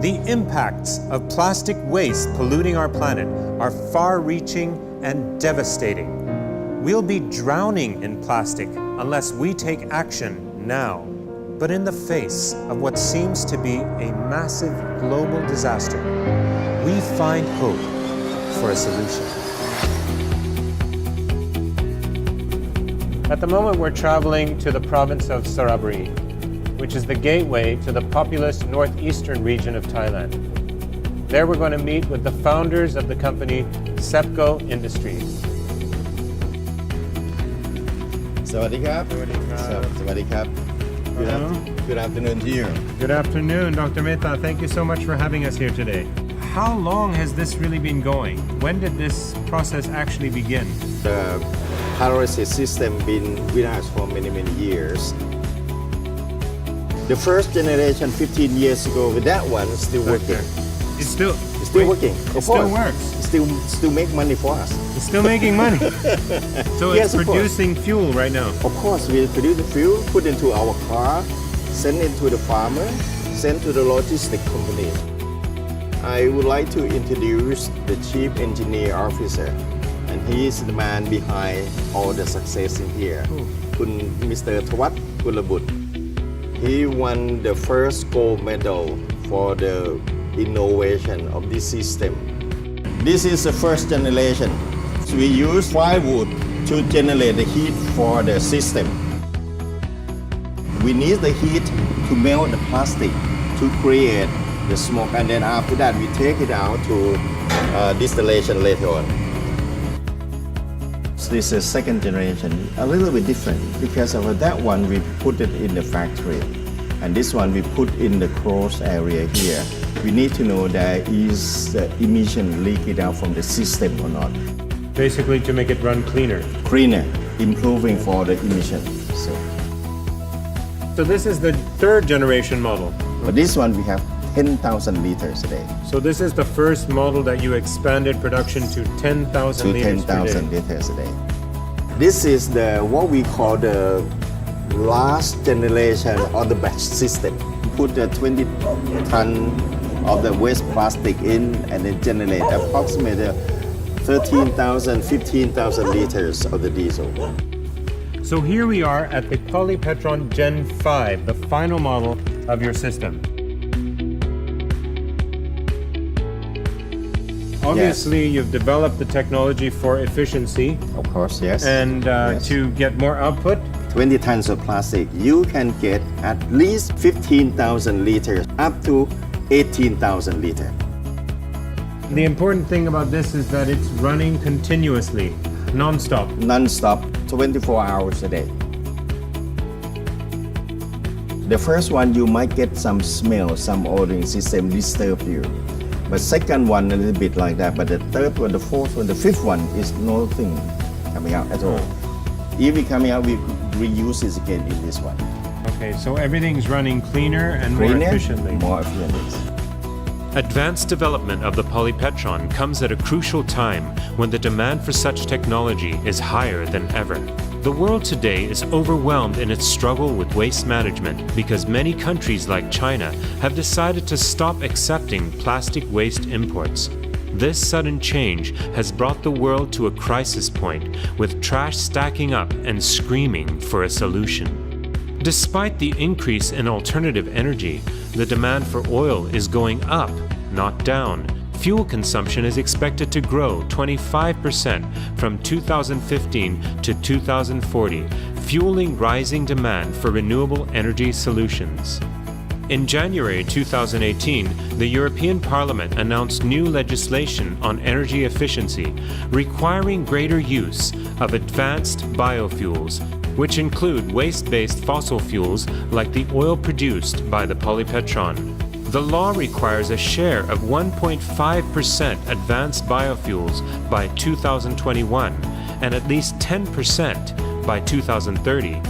The impacts of plastic waste polluting our planet are far-reaching and devastating. We'll be drowning in plastic unless we take action now. But in the face of what seems to be a massive global disaster, we find hope for a solution. At the moment, we're traveling to the province of Saraburi, which is the gateway to the populous northeastern region of Thailand. There we're going to meet with the founders of the company Sepco Industries. สวัสดีครับ สวัสดีครับ Good afternoon to you. Good afternoon, Dr. Mehta. Thank you so much for having us here today. How long has this really been going? When did this process actually begin? The pyrolysis system been with us for many years. The first generation 15 years ago, with that one is still working. It's still working. It still works. Still make money for us. It's still making money. So Yes, it's of course. producing fuel right now. Of course, we produce the fuel, put into our car, send it to the farmer, send to the logistic company. I would like to introduce the Chief Engineer Officer, and he is the man behind all the success in here. Mr. Thawat Kulabut. He won the first gold medal for the innovation of this system. This is the first generation. So we use firewood to generate the heat for the system. We need the heat to melt the plastic to create the smoke, and then after that we take it out to distillation later on. So this is second generation, a little bit different because of that one we put it in the factory, and this one we put in the closed area here. We need to know there is the emission leaking out from the system or not. Basically to make it run cleaner. Cleaner, improving for the emission. So this is the third generation model. But this one we have 10,000 liters a day. So this is the first model that you expanded production to 10,000 To liters per 10,000 day. liters a day. This is the what we call the last generation of the batch system. Put the 20 ton of the waste plastic in and then generate approximately 13,000, 15,000 liters of the diesel. So here we are at the Polypetron Gen 5, the final model of your system. Obviously, you've developed the technology for efficiency Of course, yes. and Yes. to get more output. 20 tons of plastic, you can get at least 15,000 liters up to 18,000 liters. The important thing about this is that it's running continuously, non-stop. Non-stop, 24 hours a day. The first one you might get some smell, some odor system disturb you. But second one a little bit like that, but the third one, the fourth one, the fifth one is nothing coming out at all. If it coming out, we reuse it again in this one. Okay, so everything's running cleaner and more Cleaner, efficiently. more efficiently. Advanced development of the polypetron comes at a crucial time when the demand for such technology is higher than ever. The world today is overwhelmed in its struggle with waste management because many countries like China have decided to stop accepting plastic waste imports. This sudden change has brought the world to a crisis point, with trash stacking up and screaming for a solution. Despite the increase in alternative energy, the demand for oil is going up, not down. Fuel consumption is expected to grow 25% from 2015 to 2040, fueling rising demand for renewable energy solutions. In January 2018, the European Parliament announced new legislation on energy efficiency, requiring greater use of advanced biofuels, which include waste-based fossil fuels like the oil produced by the polypetron. The law requires a share of 1.5% advanced biofuels by 2021 and at least 10% by 2030.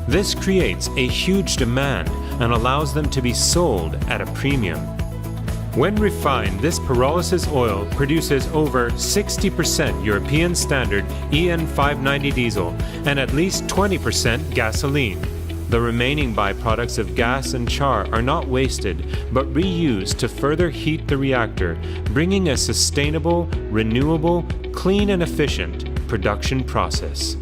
This creates a huge demand and allows them to be sold at a premium. When refined, this pyrolysis oil produces over 60% European standard EN590 diesel and at least 20% gasoline. The remaining byproducts of gas and char are not wasted, but reused to further heat the reactor, bringing a sustainable, renewable, clean and efficient production process.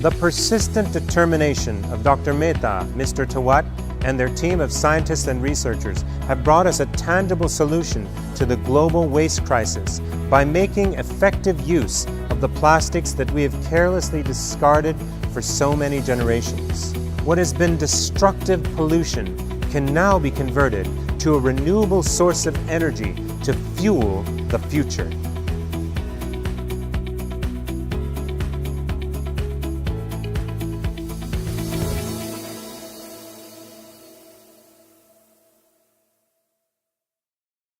The persistent determination of Dr. Mehta, Mr. Tawat, and their team of scientists and researchers have brought us a tangible solution to the global waste crisis by making effective use of the plastics that we have carelessly discarded for so many generations. What has been destructive pollution can now be converted to a renewable source of energy to fuel the future.